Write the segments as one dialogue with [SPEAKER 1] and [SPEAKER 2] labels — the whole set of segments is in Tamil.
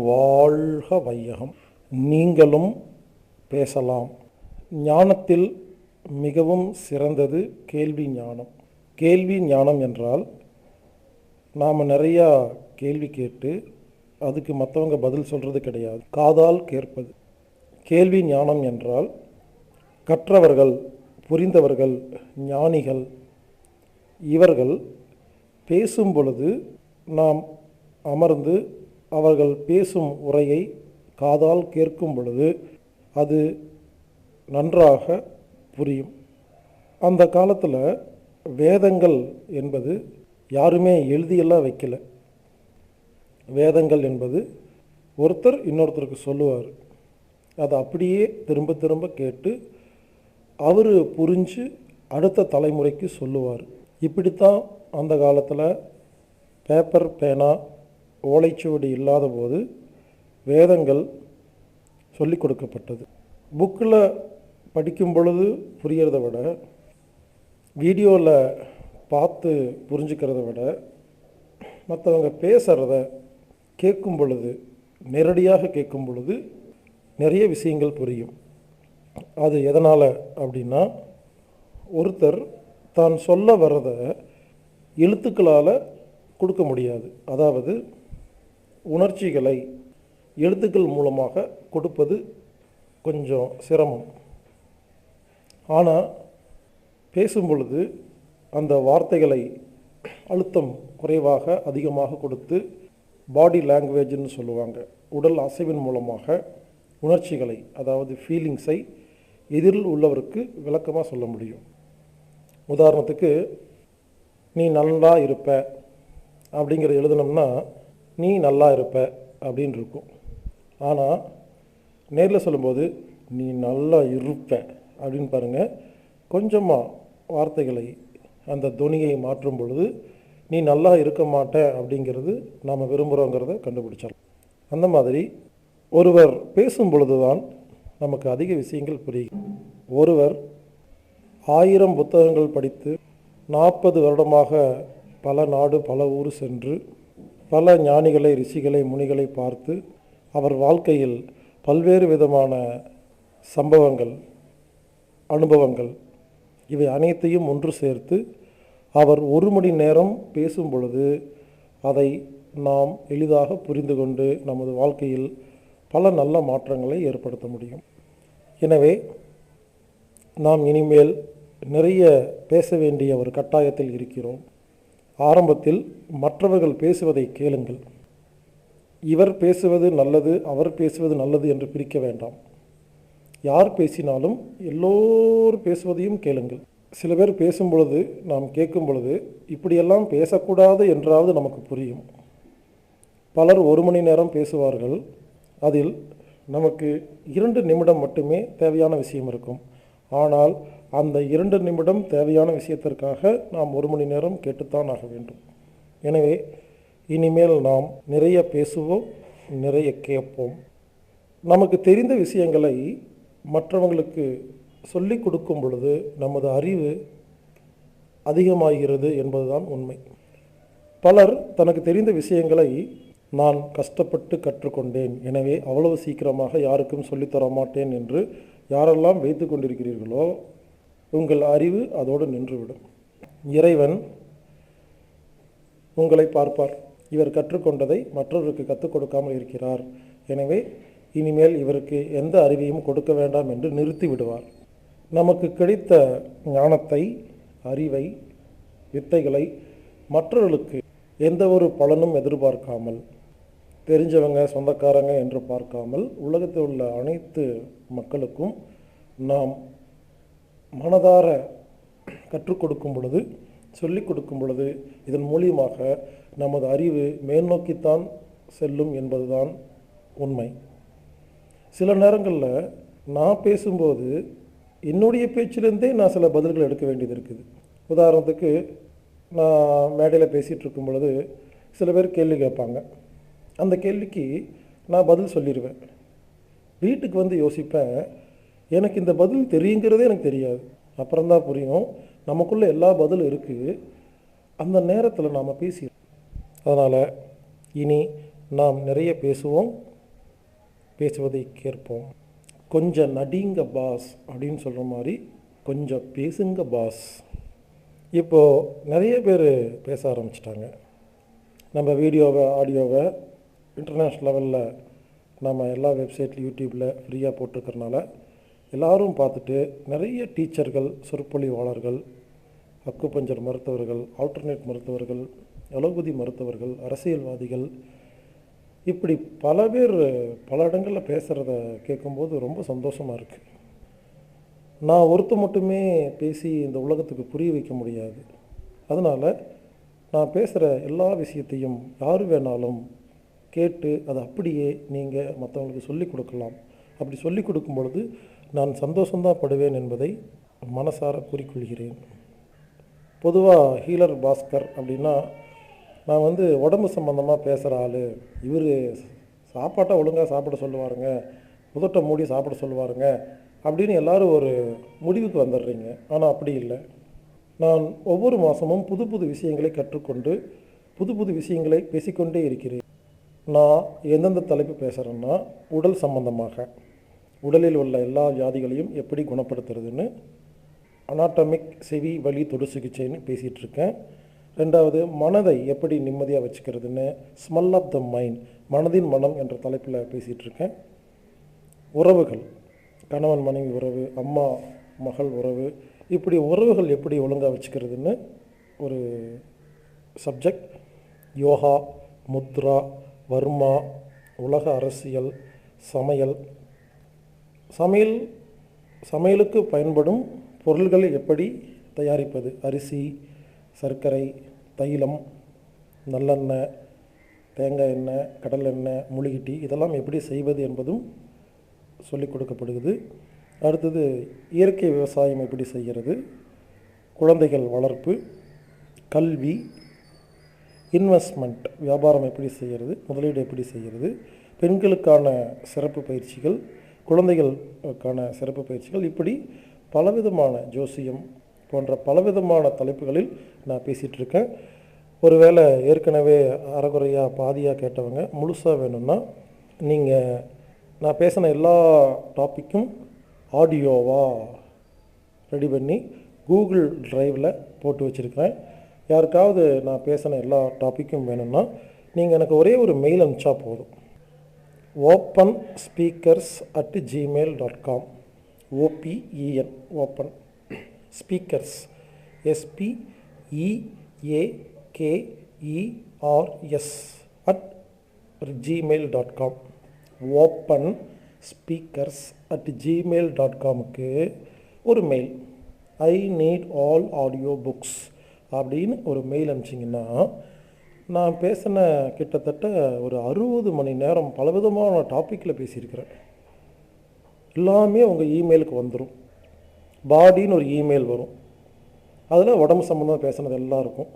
[SPEAKER 1] வாழ்க வையகம். நீங்களும் பேசலாம். ஞானத்தில் மிகவும் சிறந்தது கேள்வி ஞானம். கேள்வி ஞானம் என்றால் நாம் நிறையா கேள்வி கேட்டு அதுக்கு மற்றவங்க பதில் சொல்கிறது கிடையாது, காதால் கேட்பது. கேள்வி ஞானம் என்றால் கற்றவர்கள், புரிந்தவர்கள், ஞானிகள் இவர்கள் பேசும் பொழுது நாம் அமர்ந்து அவர்கள் பேசும் உரையை காதால் கேட்கும் பொழுது அது நன்றாக புரியும். அந்த காலத்தில் வேதங்கள் என்பது யாருமே எழுதியெல்லாம் வைக்கல. வேதங்கள் என்பது ஒருத்தர் இன்னொருத்தருக்கு சொல்லுவார், அதை அப்படியே திரும்ப திரும்ப கேட்டு அவர் புரிஞ்சு அடுத்த தலைமுறைக்கு சொல்லுவார். இப்படித்தான் அந்த காலத்தில் பேப்பர், பேனா, ஓலைச்சுவடி இல்லாத போது வேதங்கள் சொல்லிக் கொடுக்கப்பட்டது. புக்கில் படிக்கும் பொழுது புரியறத விட, வீடியோவில் பார்த்து புரிஞ்சுக்கிறத விட, மற்றவங்க பேசுகிறத கேட்கும் பொழுது, நேரடியாக கேட்கும் பொழுது நிறைய விஷயங்கள் புரியும். அது எதனால் அப்படின்னா, ஒருத்தர் தான் சொல்ல வர்றதை எழுத்துக்களால் கொடுக்க முடியாது. அதாவது உணர்ச்சிகளை எழுத்துக்கள் மூலமாக கொடுப்பது கொஞ்சம் சிரமம். ஆனால் பேசும் பொழுது அந்த வார்த்தைகளை அழுத்தம் குறைவாக அதிகமாக கொடுத்து, பாடி லாங்குவேஜ்னு சொல்லுவாங்க, உடல் அசைவின் மூலமாக உணர்ச்சிகளை, அதாவது ஃபீலிங்ஸை எதிரில் உள்ளவருக்கு விளக்கமாக சொல்ல முடியும். உதாரணத்துக்கு, நீ நல்லா இருப்ப அப்படிங்கிற எழுதணும்னா நீ நல்லா இருப்ப அப்படின்னு இருக்கும். ஆனால் நேரில் சொல்லும்போது நீ நல்லா இருப்ப அப்படின்னு பாருங்கள், கொஞ்சமாக வார்த்தைகளை, அந்த தொனியை மாற்றும் பொழுது நீ நல்லா இருக்க மாட்ட அப்படிங்கிறது நாம் விரும்புகிறோங்கிறத கண்டுபிடிச்சிடலாம். அந்த மாதிரி ஒருவர் பேசும் பொழுது தான் நமக்கு அதிக விஷயங்கள் புரியும். ஒருவர் 1000 புத்தகங்கள் படித்து 40 வருடமாக பல நாடு பல ஊர் சென்று பல ஞானிகளை, ரிஷிகளை, முனிகளை பார்த்து அவர் வாழ்க்கையில் பல்வேறு விதமான சம்பவங்கள், அனுபவங்கள் இவை அனைத்தையும் ஒன்று சேர்த்து அவர் 1 மணி நேரம் பேசும் பொழுது அதை நாம் எளிதாக புரிந்து கொண்டு நமது வாழ்க்கையில் பல நல்ல மாற்றங்களை ஏற்படுத்த முடியும். எனவே நாம் இனிமேல் நிறைய பேச வேண்டிய ஒரு கட்டாயத்தில் இருக்கிறோம். ஆரம்பத்தில் மற்றவர்கள் பேசுவதை கேளுங்கள். இவர் பேசுவது நல்லது, அவர் பேசுவது நல்லது என்று பிரிக்க வேண்டாம். யார் பேசினாலும் எல்லோர் பேசுவதையும் கேளுங்கள். சில பேர் பேசும் பொழுது நாம் கேட்கும் பொழுது இப்படியெல்லாம் பேசக்கூடாது என்றாவது நமக்கு புரியும். பலர் 1 மணி நேரம் பேசுவார்கள். அதில் நமக்கு 2 நிமிடம் மட்டுமே தேவையான விஷயம் இருக்கும். ஆனால் அந்த 2 நிமிடம் தேவையான விஷயத்திற்காக நாம் 1 மணி நேரம் கேட்டுத்தான் ஆக வேண்டும். எனவே இனிமேல் நாம் நிறைய பேசுவோம், நிறைய கேட்போம். நமக்கு தெரிந்த விஷயங்களை மற்றவங்களுக்கு சொல்லிக் கொடுக்கும் பொழுது நமது அறிவு அதிகமாகிறது என்பதுதான் உண்மை. பலர் தனக்கு தெரிந்த விஷயங்களை நான் கஷ்டப்பட்டு கற்றுக்கொண்டேன், எனவே அவ்வளவு சீக்கிரமாக யாருக்கும் சொல்லித்தர மாட்டேன் என்று யாரெல்லாம் வைத்து கொண்டிருக்கிறீர்களோ உங்கள் அறிவு அதோடு நின்றுவிடும். இறைவன் உங்களை பார்ப்பார். இவர் கற்றுக்கொண்டதை மற்றவருக்கு கற்றுக் கொடுக்காமல் இருக்கிறார், எனவே இனிமேல் இவருக்கு எந்த அறிவையும் கொடுக்க வேண்டாம் என்று நிறுத்தி விடுவார். நமக்கு கிடைத்த ஞானத்தை, அறிவை, வித்தைகளை மற்றவர்களுக்கு எந்த ஒரு பலனும் எதிர்பார்க்காமல், தெரிஞ்சவங்க, சொந்தக்காரங்க என்று பார்க்காமல் உலகத்தில் உள்ள அனைத்து மக்களுக்கும் நாம் மனதார கற்றுக் கொடுக்கும் பொழுது, சொல்லிக் கொடுக்கும் பொழுது இதன் மூலியமாக நமது அறிவு மேல்நோக்கித்தான் செல்லும் என்பதுதான் உண்மை. சில நேரங்களில் நான் பேசும்போது என்னுடைய பேச்சிலிருந்தே நான் சில பதில்கள் எடுக்க வேண்டியது இருக்குது. உதாரணத்துக்கு, நான் மேடையில் பேசிகிட்டு இருக்கும் பொழுது சில பேர் கேள்வி கேட்பாங்க. அந்த கேள்விக்கு நான் பதில் சொல்லிடுவேன். வீட்டுக்கு வந்து யோசிப்பேன், எனக்கு இந்த பதில் தெரியுங்கிறதே எனக்கு தெரியாது. அப்புறம்தான் புரியும் நமக்குள்ளே எல்லா பதிலும் இருக்குது, அந்த நேரத்தில் நாம் பேசிடுவோம். அதனால் இனி நாம் நிறைய பேசுவோம், பேசுவதை கேட்போம். கொஞ்சம் நடிங்க பாஸ் அப்படின்னு சொல்கிற மாதிரி கொஞ்சம் பேசுங்க பாஸ். இப்போது நிறைய பேர் பேச ஆரம்பிச்சிட்டாங்க. நம்ம வீடியோவை, ஆடியோவை இன்டர்நேஷ்னல் லெவலில் நம்ம எல்லா வெப்சைட்லையும், யூடியூப்பில் ஃப்ரீயாக போட்டிருக்கறனால எல்லோரும் பார்த்துட்டு நிறைய டீச்சர்கள், சொற்பொழிவாளர்கள், அக்குபஞ்சர் மருத்துவர்கள், ஆல்டர்னேட் மருத்துவர்கள், அலோபதி மருத்துவர்கள், அரசியல்வாதிகள், இப்படி பல பேர் பல இடங்களில் பேசுகிறத கேட்கும்போது ரொம்ப சந்தோஷமாக இருக்குது. நான் ஒருத்தர் மட்டுமே பேசி இந்த உலகத்துக்கு புரிய வைக்க முடியாது. அதனால் நான் பேசுகிற எல்லா விஷயத்தையும் யார் வேணாலும் கேட்டு அதை அப்படியே நீங்கள் மற்றவங்களுக்கு சொல்லிக் கொடுக்கலாம். அப்படி சொல்லிக் கொடுக்கும் பொழுது நான் சந்தோஷம்தான் படுவேன் என்பதை மனசார கூறிக்கொள்கிறேன். பொதுவாக ஹீலர் பாஸ்கர் அப்படின்னா நான் உடம்பு சம்மந்தமாக பேசுகிற ஆள், இவர் சாப்பாட்டை ஒழுங்காக சாப்பிட சொல்லுவாருங்க, முதட்டை மூடி சாப்பிட சொல்லுவாருங்க அப்படின்னு எல்லோரும் ஒரு முடிவுக்கு வந்துடுறீங்க. ஆனால் அப்படி இல்லை. நான் ஒவ்வொரு மாதமும் புது புது விஷயங்களை கற்றுக்கொண்டு புது புது விஷயங்களை பேசிக்கொண்டே இருக்கிறேன். நான் எந்தெந்த தலைப்பு பேசுகிறேன்னா, உடல் சம்பந்தமாக, உடலில் உள்ள எல்லா வியாதிகளையும் எப்படி குணப்படுத்துறதுன்னு, அனாட்டமிக் செவி வலி தொடு சிகிச்சைன்னு பேசிகிட்டு இருக்கேன். ரெண்டாவது, மனதை எப்படி நிம்மதியாக வச்சுக்கிறதுன்னு, ஸ்மெல் ஆஃப் த மைண்ட், மனதின் மனம் என்ற தலைப்பில் பேசிகிட்டு இருக்கேன். உறவுகள், கணவன் மனைவி உறவு, அம்மா மகள் உறவு, இப்படி உறவுகள் எப்படி ஒழுங்காக வச்சுக்கிறதுன்னு ஒரு சப்ஜெக்ட். யோகா, முத்ரா, வர்மா, உலக அரசியல், சமையலுக்கு பயன்படும் பொருள்களை எப்படி தயாரிப்பது, அரிசி, சர்க்கரை, தைலம், நல்லெண்ணெய், தேங்காய் எண்ணெய், கடலெண்ணெய், மூலிகை, இதெல்லாம் எப்படி செய்வது என்பதும் சொல்லிக் கொடுக்கப்படுகிறது. அடுத்தது, இயற்கை விவசாயம் எப்படி செய்கிறது, குழந்தைகள் வளர்ப்பு, கல்வி, இன்வெஸ்ட்மெண்ட், வியாபாரம் எப்படி செய்கிறது, முதலீடு எப்படி செய்கிறது, பெண்களுக்கான சிறப்பு பயிற்சிகள், குழந்தைகளுக்கான சிறப்பு பயிற்சிகள், இப்படி பலவிதமான ஜோசியம் போன்ற பலவிதமான தலைப்புகளில் நான் பேசிகிட்ருக்கேன். ஒருவேளை ஏற்கனவே அரைகுறையாக பாதியாக கேட்டவங்க முழுசாக வேணும்னா நீங்கள் நான் பேசின எல்லா டாப்பிக்கும் ஆடியோவாக ரெடி பண்ணி கூகுள் டிரைவில் போட்டு வச்சுருக்கிறேன். யாருக்காவது நான் பேசின எல்லா டாப்பிக்கும் வேணும்னா நீங்கள் எனக்கு ஒரே ஒரு மெயில் அனுப்பிச்சா போதும். openspeakers@gmail.com. OPEN, open speakers, SPEAKERS @gmail.com. openspeakers@gmail.comக்கு ஒரு mail, I need all audio books அப்படின்னு ஒரு மெயில் அனுப்பிச்சிங்கன்னா, நான் பேசின கிட்டத்தட்ட ஒரு 60 மணி நேரம் பலவிதமான டாப்பிக்கில் பேசியிருக்கிறேன். எல்லாமே உங்கள் இமெயிலுக்கு வந்துடும். பாடின்னு ஒரு இமெயில் வரும், அதில் உடம்பு சம்மந்தமாக பேசுனது எல்லாம் இருக்கும்.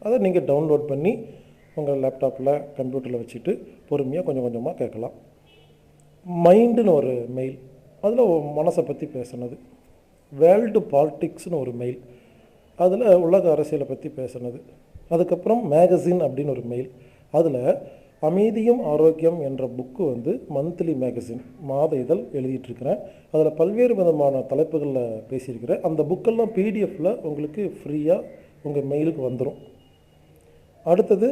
[SPEAKER 1] அதை நீங்கள் டவுன்லோட் பண்ணி உங்கள் லேப்டாப்பில், கம்ப்யூட்டரில் வச்சுட்டு பொறுமையாக கொஞ்சம் கொஞ்சமாக கேட்கலாம். மைண்டுன்னு ஒரு மெயில், அதில் மனசை பற்றி பேசுனது. வேர்ல்டு பாலிட்டிக்ஸ்னு ஒரு மெயில், அதில் உலக அரசியலை பற்றி பேசுனது. அதுக்கப்புறம் மேகசின் அப்படின்னு ஒரு மெயில், அதில் அமைதியும் ஆரோக்கியம் என்ற புக்கு மந்த்லி மேகசின், மாத இதழ் எழுதிட்டுருக்கிறேன். அதில் பல்வேறு விதமான தலைப்புகளில் பேசியிருக்கிறேன். அந்த புக்கெல்லாம் பிடிஎஃப்பில் உங்களுக்கு ஃப்ரீயாக உங்கள் மெயிலுக்கு வந்துடும். அடுத்தது,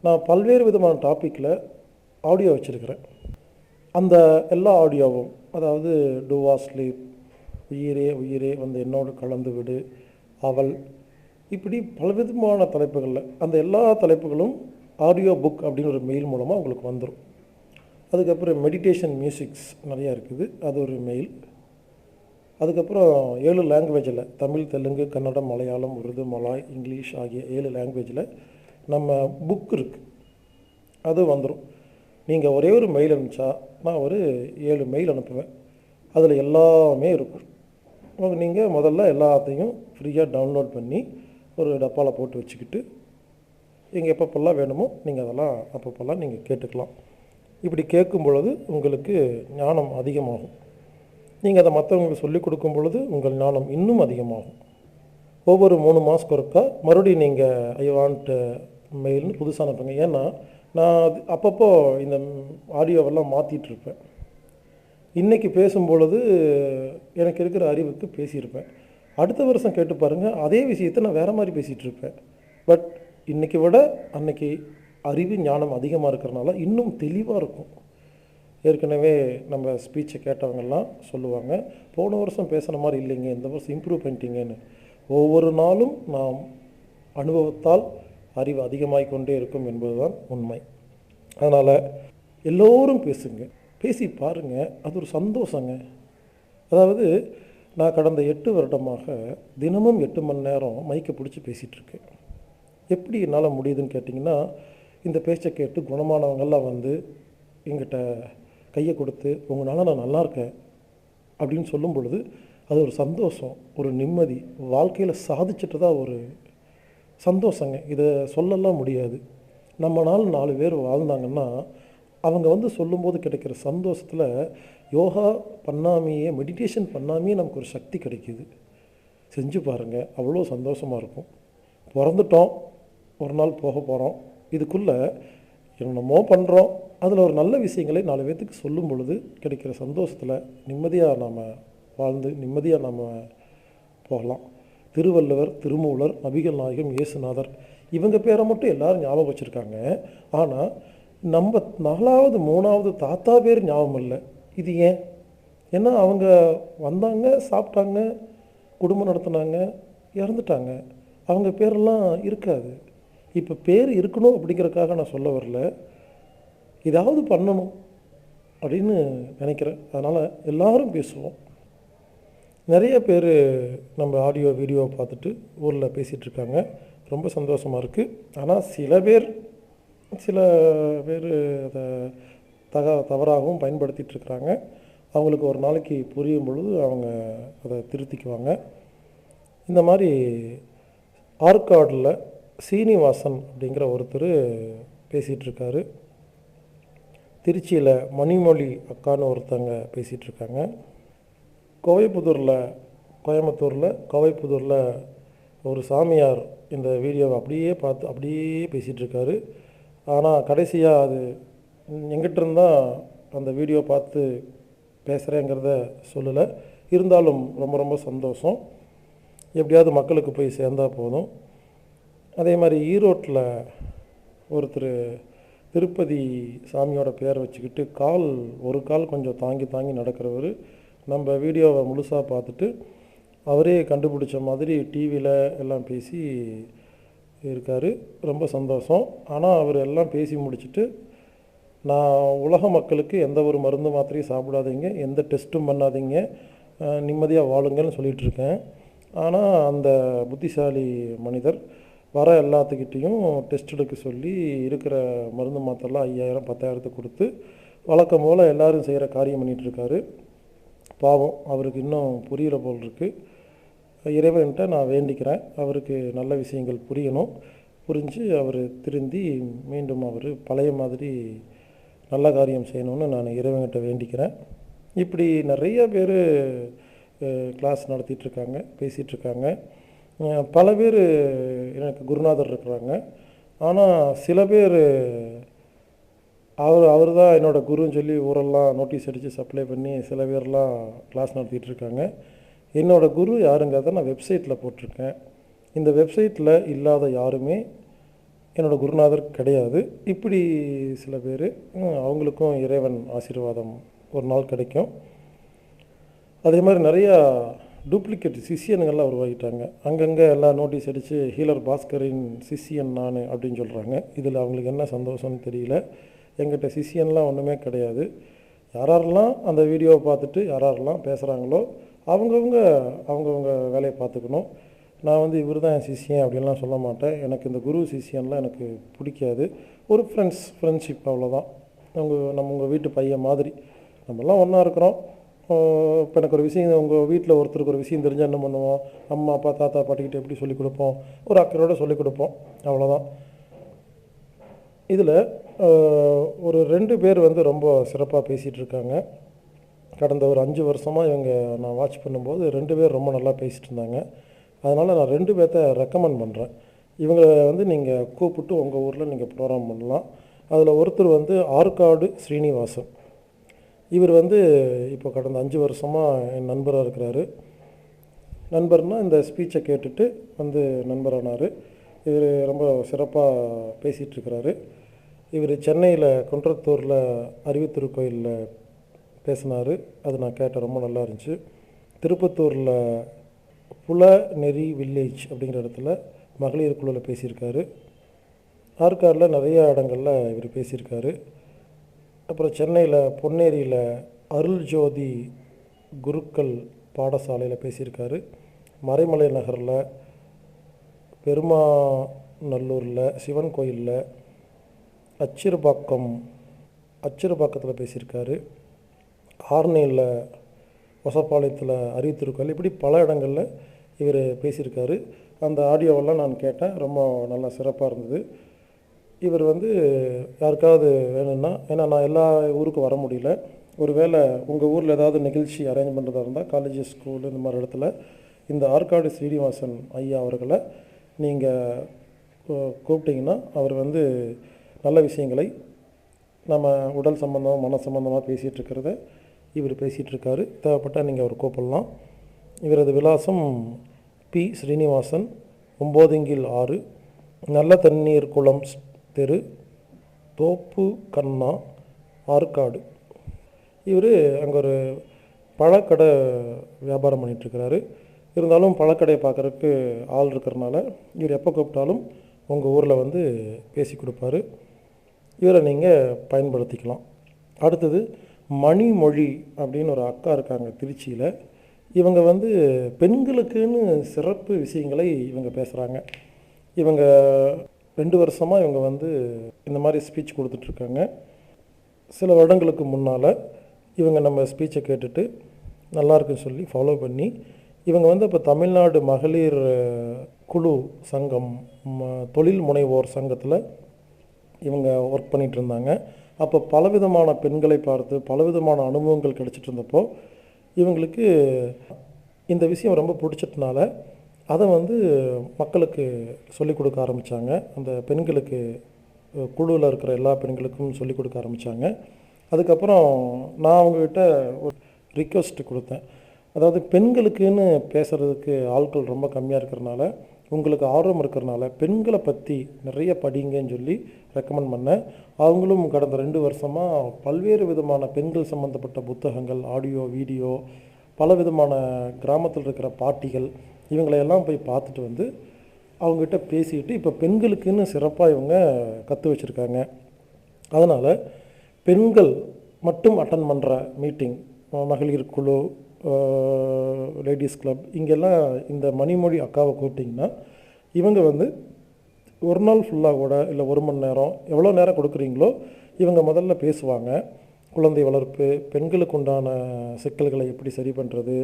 [SPEAKER 1] நான் பல்வேறு விதமான டாப்பிக்கில் ஆடியோ வச்சுருக்கிறேன். அந்த எல்லா ஆடியோவும், அதாவது டூவா ஸ்லீப், உயிரே உயிரே என்னோடு கலந்து விடு, அவள், இப்படி பலவிதமான தலைப்புகளில் அந்த எல்லா தலைப்புகளும் ஆடியோ புக் அப்படின்னு ஒரு மெயில் மூலமாக உங்களுக்கு வந்துடும். அதுக்கப்புறம் மெடிடேஷன் மியூசிக்ஸ் நிறையா இருக்குது, அது ஒரு மெயில். அதுக்கப்புறம் 7 லாங்குவேஜில், தமிழ், தெலுங்கு, கன்னடம், மலையாளம், உருது, மலாய், இங்கிலீஷ் ஆகிய 7 லாங்குவேஜில் நம்ம புக் இருக்குது, அது வந்துடும். நீங்கள் ஒரே ஒரு மெயில் அனுப்பிச்சா நான் ஒரு 7 மெயில் அனுப்புவேன். அதில் எல்லாமே இருக்கும். நீங்கள் முதல்ல எல்லாத்தையும் ஃப்ரீயாக டவுன்லோட் பண்ணி ஒரு டப்பாவில் போட்டு வச்சுக்கிட்டு நீங்கள் எப்பப்பெல்லாம் வேணுமோ நீங்கள் அதெல்லாம் அப்பப்பெல்லாம் நீங்கள் கேட்டுக்கலாம். இப்படி கேட்கும் பொழுது உங்களுக்கு ஞானம் அதிகமாகும். நீங்கள் அதை மற்றவங்களுக்கு சொல்லிக் கொடுக்கும் பொழுது உங்கள் ஞானம் இன்னும் அதிகமாகும். ஒவ்வொரு 3 மாதத்துக்கு ஒருக்கா மறுபடியும் நீங்கள் ஐ வாண்ட் மெயில்னு புதுசாக அனுப்புங்க. ஏன்னா நான் அப்பப்போ இந்த ஆடியோவெல்லாம் மாற்றிட்டுருப்பேன். இன்றைக்கி பேசும்பொழுது எனக்கு இருக்கிற அறிவுக்கு பேசியிருப்பேன். அடுத்த வருஷம் கேட்டு பாருங்கள், அதே விஷயத்தை நான் வேறு மாதிரி பேசிகிட்ருப்பேன். பட் இன்றைக்கி விட அன்றைக்கி அறிவு ஞானம் அதிகமாக இருக்கிறனால இன்னும் தெளிவாக இருக்கும். ஏற்கனவே நம்ம ஸ்பீச்சை கேட்டவங்கெல்லாம் சொல்லுவாங்க, போன வருஷம் பேசுன மாதிரி இல்லைங்க, இந்த வருஷம் இம்ப்ரூவ் பண்ணிட்டீங்கன்னு. ஒவ்வொரு நாளும் நாம் அனுபவத்தால் அறிவு அதிகமாகிக் கொண்டே இருக்கும் என்பதுதான் உண்மை. அதனால் எல்லோரும் பேசுங்க, பேசி பாருங்கள், அது ஒரு சந்தோஷங்க. அதாவது நான் கடந்த 8 வருடமாக தினமும் 8 மணி நேரம் மைக்கை பிடிச்சி பேசிகிட்ருக்கேன். எப்படி என்னால் முடியுதுன்னு கேட்டிங்கன்னா, இந்த பேச்சை கேட்டு குணமானவங்கெல்லாம் வந்து எங்கிட்ட கையை கொடுத்து உங்களால் நான் நல்லா இருக்கேன் அப்படின்னு சொல்லும் பொழுது அது ஒரு சந்தோஷம், ஒரு நிம்மதி, வாழ்க்கையில் சாதிச்சுட்டு தான் ஒரு சந்தோஷங்க. இதை சொல்லலாம் முடியாது. நம்மளால் 4 பேர் வாழ்ந்தாங்கன்னா அவங்க வந்து சொல்லும்போது கிடைக்கிற சந்தோஷத்தில் யோகா பண்ணாமையே, மெடிடேஷன் பண்ணாமையே நமக்கு ஒரு சக்தி கிடைக்கிது. செஞ்சு பாருங்கள், அவ்வளோ சந்தோஷமாக இருக்கும். பிறந்துட்டோம், ஒரு நாள் போக போகிறோம், இதுக்குள்ளே என்னமோ பண்ணுறோம், அதில் ஒரு நல்ல விஷயங்களை 4 பேர்த்துக்கு சொல்லும் பொழுது கிடைக்கிற சந்தோஷத்தில் நிம்மதியாக நாம் வாழ்ந்து நிம்மதியாக நாம் போகலாம். திருவள்ளுவர், திருமூலர், நபிகள் நாயகம், இயேசுநாதர் இவங்க பேரை மட்டும் எல்லோரும் ஞாபகம் வச்சுருக்காங்க. ஆனால் நம்ம 4வது 3வது தாத்தா பேர் ஞாபகம் இல்லை. இது ஏன்? ஏன்னா அவங்க வந்தாங்க, சாப்பிட்டாங்க, குடும்பம் நடத்தினாங்க, இறந்துட்டாங்க. அவங்க பேரெல்லாம் இருக்காது. இப்போ பேர் இருக்கணும் அப்படிங்கிறதுக்காக நான் சொல்ல வரல, ஏதாவது பண்ணணும் அப்படின்னு நினைக்கிறேன். அதனால் எல்லோரும் பேசுவோம். நிறைய பேர் நம்ம ஆடியோ வீடியோவை பார்த்துட்டு ஊரில் பேசிகிட்ருக்காங்க, ரொம்ப சந்தோஷமாக இருக்குது. ஆனால் சில பேர் அதை தவறாகவும் பயன்படுத்திகிட்ருக்குறாங்க. அவங்களுக்கு ஒரு நாளைக்கு புரியும் பொழுது அவங்க அதை திருத்திக்குவாங்க. இந்த மாதிரி ஆற்காடில் சீனிவாசன் அப்படிங்கிற ஒருத்தர் பேசிகிட்ருக்காரு. திருச்சியில் மணிமொழி அக்கான்னு ஒருத்தங்க பேசிகிட்ருக்காங்க. கோவைப்புதூரில் ஒரு சாமியார் இந்த வீடியோவை அப்படியே பார்த்து அப்படியே பேசிகிட்ருக்காரு. ஆனால் கடைசியாக அது எங்கிட்ட இருந்தால் அந்த வீடியோ பார்த்து பேசுகிறேங்கிறத சொல்லலை. இருந்தாலும் ரொம்ப ரொம்ப சந்தோஷம். எப்படியாவது மக்களுக்கு போய் சேர்ந்தால் போதும். அதே மாதிரி ஈரோட்டில் ஒருத்தர் திருப்பதி சாமியோட பேரை வச்சுக்கிட்டு ஒரு கால் கொஞ்சம் தாங்கி தாங்கி நடக்கிறவர் நம்ம வீடியோவை முழுசாக பார்த்துட்டு அவரே கண்டுபிடிச்ச மாதிரி டிவியில் எல்லாம் பேசி இருக்கார். ரொம்ப சந்தோஷம். ஆனால் அவர் எல்லாம் பேசி முடிச்சுட்டு, நான் உலக மக்களுக்கு எந்த ஒரு மருந்து மாத்திரையும் சாப்பிடாதீங்க, எந்த டெஸ்ட்டும் பண்ணாதீங்க, நிம்மதியாக வாழுங்கன்னு சொல்லிகிட்ருக்கேன். ஆனால் அந்த புத்திசாலி மனிதர் வர எல்லாத்துக்கிட்டேயும் டெஸ்ட் எடுக்க சொல்லி இருக்கிற மருந்து மாத்திரைலாம் 5000 10,000 கொடுத்து வழக்கம் போல் எல்லோரும் செய்கிற காரியம் பண்ணிகிட்ருக்காரு. பாவம், அவருக்கு இன்னும் புரியல போல் இருக்குது. இறைவன்கிட்ட நான் வேண்டிக்கிறேன், அவருக்கு நல்ல விஷயங்கள் புரியணும், புரிஞ்சு அவர் திருந்தி மீண்டும் அவர் பழைய மாதிரி நல்ல காரியம் செய்யணும்னு நான் இறைவன்கிட்ட வேண்டிக்கிறேன். இப்படி நிறைய பேர் கிளாஸ் நடத்திட்டுருக்காங்க, பேசிகிட்ருக்காங்க. பல பேர் எனக்கு குருநாதர் இருக்கிறாங்க. ஆனால் சில பேர் அவர் தான் என்னோடய குருன்னு சொல்லி ஊரெல்லாம் நோட்டீஸ் அடித்து சப்ளை பண்ணி சில பேர்லாம் கிளாஸ் நடத்திட்டுருக்காங்க. என்னோடய குரு யாருங்கிறத நான் வெப்சைட்டில் போட்டிருக்கேன். இந்த வெப்சைட்டில் இல்லாத யாருமே என்னோடய குருநாதர் கிடையாது. இப்படி சில பேர், அவங்களுக்கும் இறைவன் ஆசீர்வாதம் ஒரு நாள் கிடைக்கும். அதே மாதிரி நிறையா டூப்ளிகேட் சிஷியனுங்கள்லாம் உருவாகிட்டாங்க. அங்கங்கே எல்லாம் நோட்டீஸ் அடித்து ஹீலர் பாஸ்கரின் சிஷியன் நான் அப்படின்னு சொல்கிறாங்க. இதில் அவங்களுக்கு என்ன சந்தோஷம்னு தெரியல. எங்கிட்ட சிஷியன்லாம் ஒன்றுமே கிடையாது. யாரெல்லாம் அந்த வீடியோவை பார்த்துட்டு யாரெல்லாம் பேசுகிறாங்களோ அவங்கவுங்க வேலையை பார்த்துக்கணும். நான் வந்து இவர் தான் என் சிஷியன் அப்படின்லாம் சொல்ல மாட்டேன். எனக்கு இந்த குரு சிஷியன்லாம் எனக்கு பிடிக்காது. ஒரு ஃப்ரெண்ட்ஷிப் அவ்வளோதான். உங்கள் வீட்டு பையன் மாதிரி நம்மலாம் ஒன்றா இருக்கிறோம். இப்போ எனக்கு ஒரு விஷயம், உங்கள் வீட்டில் ஒருத்தருக்கு ஒரு விஷயம் தெரிஞ்சால் என்ன பண்ணுவோம்? அம்மா அப்பா தாத்தா பாட்டிக்கிட்ட எப்படி சொல்லிக் கொடுப்போம்? ஒரு அக்கறையோடு சொல்லிக் கொடுப்போம், அவ்வளோதான். இதில் ஒரு 2 பேர் வந்து ரொம்ப சிறப்பாக பேசிகிட்டு இருக்காங்க. கடந்த ஒரு 5 வருஷமாக நான் வாட்ச் பண்ணும்போது 2 பேர் ரொம்ப நல்லா பேசிகிட்டு இருந்தாங்க. அதனால் நான் 2 பேர்த்த ரெக்கமெண்ட் பண்ணுறேன். இவங்களை வந்து நீங்கள் கூப்பிட்டு உங்கள் ஊரில் நீங்கள் ப்ரோக்ராம் பண்ணலாம். அதில் ஒருத்தர் வந்து ஆற்காடு ஸ்ரீனிவாசன். இவர் வந்து இப்போ கடந்த 5 வருஷமாக என் நண்பராக இருக்கிறாரு. நண்பர்னால் இந்த ஸ்பீச்சை கேட்டுட்டு வந்து நண்பரானார். இவர் ரொம்ப சிறப்பாக பேசிகிட்ருக்கிறாரு. இவர் சென்னையில் குன்றத்தூரில் அறிவுத்திருக்கோயிலில் பேசினார். அது நான் கேட்டேன், ரொம்ப நல்லா இருந்துச்சு. திருப்பத்தூரில் புலநெறி வில்லேஜ் அப்படிங்கிற இடத்துல மகளிர் குழுவில் பேசியிருக்காரு. ஆற்காடில் நிறைய இடங்களில் இவர் பேசியிருக்காரு. அப்புறம் சென்னையில் பொன்னேரியில் அருள் ஜோதி குருக்கள் பாடசாலையில் பேசியிருக்காரு. மறைமலை நகரில் பெருமாநல்லூரில் சிவன் கோயிலில் அச்சிறுபாக்கத்தில் பேசியிருக்காரு. ஆர்னியில் ஒசப்பாளையத்தில் அறிவுத்திருக்கோயில், இப்படி பல இடங்களில் இவர் பேசியிருக்காரு. அந்த ஆடியோவெல்லாம் நான் கேட்டேன், ரொம்ப நல்லா சிறப்பாக இருந்தது. இவர் வந்து யாருக்காவது வேணும்னா, ஏன்னா நான் எல்லா ஊருக்கும் வர முடியல, ஒருவேளை உங்கள் ஊரில் ஏதாவது நிகழ்ச்சி அரேஞ்ச் பண்ணுறதா இருந்தால் காலேஜ், ஸ்கூல் இந்த மாதிரி இடத்துல இந்த ஆற்காடு ஸ்ரீனிவாசன் ஐயா அவர்களை நீங்கள் கூப்பிட்டிங்கன்னா அவர் வந்து நல்ல விஷயங்களை நம்ம உடல் சம்பந்தமாக மன சம்பந்தமாக பேசிகிட்ருக்கிறத இவர் பேசிகிட்ருக்காரு. தேவைப்பட்டால் நீங்கள் அவர் கூப்பிடலாம். இவரது விலாசம் பி ஸ்ரீனிவாசன், 9/6, நல்ல தண்ணீர் குளம் தெரு, தோப்பு கண்ணா, ஆற்காடு. இவர் அங்கே ஒரு பழக்கடை வியாபாரம் பண்ணிகிட்ருக்கிறாரு. இருந்தாலும் பழக்கடையை பார்க்குறதுக்கு ஆள் இருக்கிறனால இவர் எப்போ கூப்பிட்டாலும் உங்கள் ஊரில் வந்து பேசி கொடுப்பாரு. இவரை நீங்கள் பயன்படுத்திக்கலாம். அடுத்தது மணிமொழி அப்படின்னு ஒரு அக்கா இருக்காங்க திருச்சியில். இவங்க வந்து பெண்களுக்குன்னு சிறப்பு விஷயங்களை இவங்க பேசுகிறாங்க. இவங்க 2 வருஷமாக இவங்க வந்து இந்த மாதிரி ஸ்பீச் கொடுத்துட்ருக்காங்க. சில வருடங்களுக்கு முன்னால் இவங்க நம்ம ஸ்பீச்சை கேட்டுட்டு நல்லாயிருக்குன்னு சொல்லி ஃபாலோ பண்ணி இவங்க வந்து இப்போ தமிழ்நாடு மகளிர் குழு சங்கம், தொழில் முனைவோர் சங்கத்தில் இவங்க ஒர்க் பண்ணிகிட்டு இருந்தாங்க. அப்போ பலவிதமான பெண்களை பார்த்து பலவிதமான அனுபவங்கள் கிடச்சிட்டு இருந்தப்போ இவங்களுக்கு இந்த விஷயம் ரொம்ப பிடிச்சதுனால அதை வந்து மக்களுக்கு சொல்லிக் கொடுக்க ஆரம்பித்தாங்க. அந்த பெண்களுக்கு குழுவில் இருக்கிற எல்லா பெண்களுக்கும் சொல்லிக் கொடுக்க ஆரம்பித்தாங்க. அதுக்கப்புறம் நான் அவங்கக்கிட்ட ஒரு ரிக்வெஸ்ட் கொடுத்தேன். அதாவது பெண்களுக்குன்னு பேசுகிறதுக்கு ஆட்கள் ரொம்ப கம்மியாக இருக்கிறனால, உங்களுக்கு ஆர்வம் இருக்கிறனால பெண்களை பற்றி நிறைய படிங்கன்னு சொல்லி ரெக்கமெண்ட் பண்ணேன். அவங்களும் கடந்த 2 வருஷமாக பல்வேறு விதமான பெண்கள் சம்மந்தப்பட்ட புத்தகங்கள், ஆடியோ, வீடியோ, பல விதமான கிராமத்தில் இருக்கிற பாட்டிகள் இவங்களையெல்லாம் போய் பார்த்துட்டு வந்து அவங்ககிட்ட பேசிக்கிட்டு இப்போ பெண்களுக்குன்னு சிறப்பாக இவங்க கற்று வச்சுருக்காங்க. அதனால் பெண்கள் மட்டும் அட்டன் பண்ணுற மீட்டிங், மகளிர் குழு, லேடிஸ் கிளப், இங்கெல்லாம் இந்த மணிமொழி அக்காவை கூப்பிட்டிங்கன்னா இவங்க வந்து ஒரு நாள் ஃபுல்லாக கூட இல்லை 1 மணி நேரம் எவ்வளோ நேரம் கொடுக்குறீங்களோ இவங்க முதல்ல பேசுவாங்க. குழந்தை வளர்ப்பு, பெண்களுக்கு உண்டான சிக்கல்களை எப்படி சரி பண்ணுறது,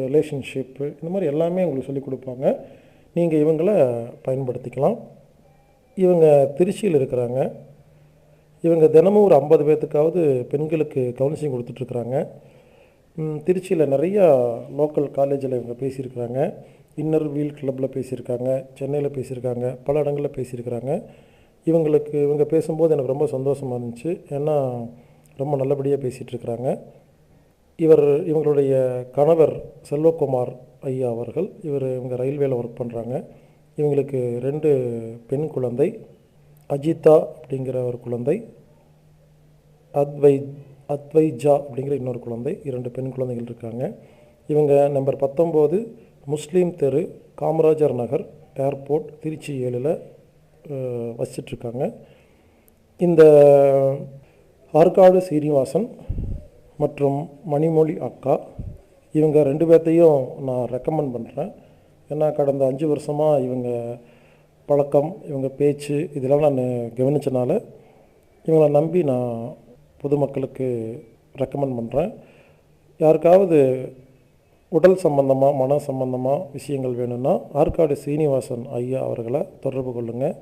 [SPEAKER 1] ரிலேஷன்ஷிப்பு, இந்த மாதிரி எல்லாமே உங்களுக்கு சொல்லிக் கொடுப்பாங்க. நீங்கள் இவங்களை பயன்படுத்திக்கலாம். இவங்க திருச்சியில் இருக்கிறாங்க. இவங்க தினமும் ஒரு 50 பேர்த்துக்காவது பெண்களுக்கு கவுன்சிலிங் கொடுத்துட்ருக்குறாங்க. திருச்சியில் நிறையா லோக்கல் காலேஜில் இவங்க பேசியிருக்கிறாங்க. இன்னர் வீல் கிளப்பில் பேசியிருக்காங்க, சென்னையில் பேசியிருக்காங்க, பல இடங்களில் பேசியிருக்கிறாங்க. இவங்க பேசும்போது எனக்கு ரொம்ப சந்தோஷமாக இருந்துச்சு. ஏன்னா ரொம்ப நல்லபடியாக பேசிகிட்ருக்குறாங்க. இவங்களுடைய கணவர் செல்வகுமார் ஐயா அவர்கள், இவங்க ரயில்வேயில் ஒர்க் பண்ணுறாங்க. இவங்களுக்கு 2 பெண் குழந்தை, அஜிதா அப்படிங்கிற ஒரு குழந்தை, அத்வைஜா அப்படிங்கிற இன்னொரு குழந்தை, 2 பெண் குழந்தைகள் இருக்காங்க. இவங்க நம்பர் 19 முஸ்லீம் தெரு, காமராஜர் நகர், ஏர்போர்ட், திருச்சி 7ல் வசிச்சிட்ருக்காங்க. இந்த ஆற்காடு சீனிவாசன் மற்றும் மணிமொழி அக்கா இவங்க 2 பேர்த்தையும் நான் ரெக்கமெண்ட் பண்ணுறேன். ஏன்னா கடந்த 5 வருஷமாக இவங்க பழக்கம், இவங்க பேச்சு இதெல்லாம் நான் கவனித்தனால இவங்களை நம்பி நான் பொதுமக்களுக்கு ரெக்கமெண்ட் பண்ணுறேன். யாருக்காவது உடல் சம்பந்தமாக, மன சம்பந்தமாக விஷயங்கள் வேணும்னா ஆற்காடு சீனிவாசன் ஐயா அவர்களை தொடர்பு கொள்ளுங்கள்.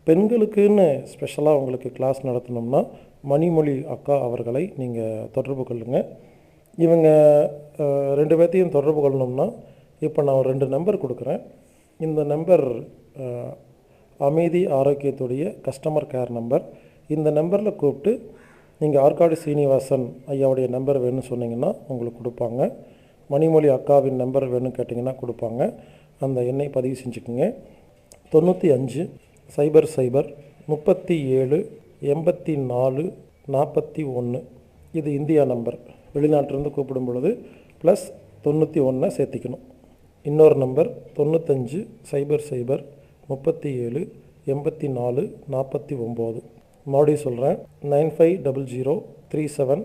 [SPEAKER 1] பெண்களுக்குன்னு ஸ்பெஷலாக உங்களுக்கு கிளாஸ் நடத்தணும்னா மணிமொழி அக்கா அவர்களை நீங்கள் தொடர்பு கொள்ளுங்கள். இவங்க 2 பேர்த்தையும் தொடர்பு கொள்ளணும்னா இப்போ நான் ஒரு 2 நம்பர் கொடுக்குறேன். இந்த நம்பர் அமைதி ஆரோக்கியத்துடைய கஸ்டமர் கேர் நம்பர். இந்த நம்பரில் கூப்பிட்டு நீங்கள் ஆற்காடு சீனிவாசன் ஐயாவுடைய நம்பர் வேணும்னு சொன்னீங்கன்னா உங்களுக்கு கொடுப்பாங்க. மணிமொழி அக்காவின் நம்பர் வேணும்னு கேட்டிங்கன்னா கொடுப்பாங்க. அந்த எண்ணை பதிவு செஞ்சுக்கோங்க. 95 00 37 84 41. இது இந்தியா நம்பர். வெளிநாட்டிலேருந்து கூப்பிடும் பொழுது ப்ளஸ் 91 சேர்த்திக்கணும். இன்னொரு நம்பர் 95 00 37 84 49. மறுபடியும் சொல்கிறேன், 9500 37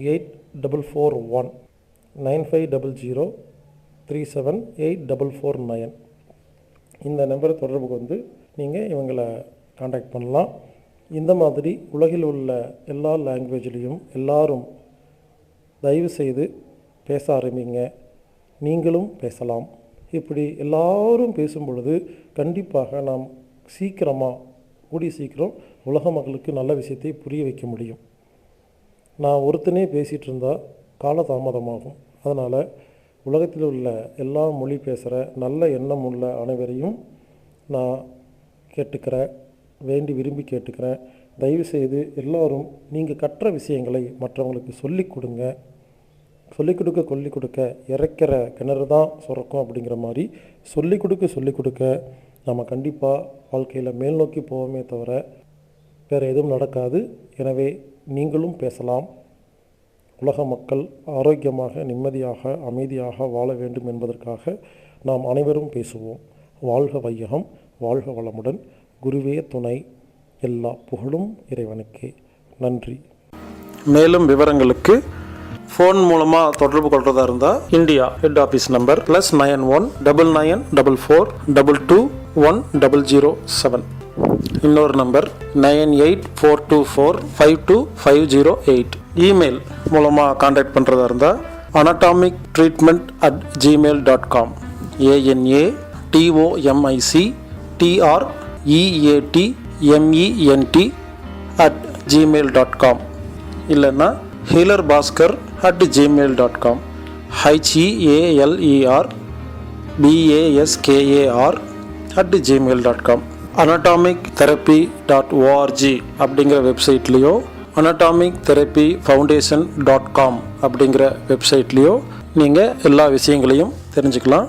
[SPEAKER 1] 8441, 9500 37 8449. இந்த நம்பரை தொடர்புக்கு வந்து நீங்கள் இவங்களை காண்டாக்ட் பண்ணலாம். இந்த மாதிரி உலகில் உள்ள எல்லா லாங்குவேஜ்லேயும் எல்லாரும் தயவு செய்து பேச ஆரம்பிங்க. நீங்களும் பேசலாம். இப்படி எல்லாரும் பேசும் பொழுது கண்டிப்பாக நாம் கூடிய சீக்கிரம் உலக மக்களுக்கு நல்ல விஷயத்தை புரிய வைக்க முடியும். நான் ஒருத்தனே பேசிகிட்டு இருந்தால் காலதாமதமாகும். அதனால் உலகத்தில் உள்ள எல்லா மொழி பேசுகிற நல்ல எண்ணம் உள்ள அனைவரையும் நான் விரும்பி கேட்டுக்கிறேன். தயவுசெய்து எல்லோரும் நீங்கள் கற்ற விஷயங்களை மற்றவங்களுக்கு சொல்லிக் கொடுங்க. சொல்லிக் கொடுக்க இறைக்கிற கிணறு தான் சுரக்கும் அப்படிங்கிற மாதிரி சொல்லிக் கொடுக்க நம்ம கண்டிப்பாக வாழ்க்கையில் மேல் நோக்கி போவோமே தவிர வேறு எதுவும் நடக்காது. எனவே நீங்களும் பேசலாம். உலக மக்கள் ஆரோக்கியமாக, நிம்மதியாக, அமைதியாக வாழ வேண்டும் என்பதற்காக நாம் அனைவரும் பேசுவோம். வாழ்க வையகம், வாழ்க வளமுடன். குருவே துணை. எல்லா புகழும் இறைவனுக்கே. நன்றி. மேலும் விவரங்களுக்கு ஃபோன் மூலமாக தொடர்பு கொள்றதா இருந்தால் இந்தியா ஹெட் ஆஃபீஸ் நம்பர் +91 9944 221 007. இன்னொரு நம்பர் 9842452508. இமெயில் மூலமாக கான்டாக்ட் பண்ணுறதா இருந்தால் anatomictreatment@gmail.com, ANATOMICTREATMENT@gmail.com. இல்லைன்னா healerbhaskar@gmail.com, HEALERBASKAR@gmail.com. anatomictherapy.org அப்படிங்கிற வெப்சைட்லேயோ anatomictherapyfoundation.com அப்படிங்கிற வெப்சைட்லேயோ நீங்கள் எல்லா விஷயங்களையும் தெரிஞ்சுக்கலாம்.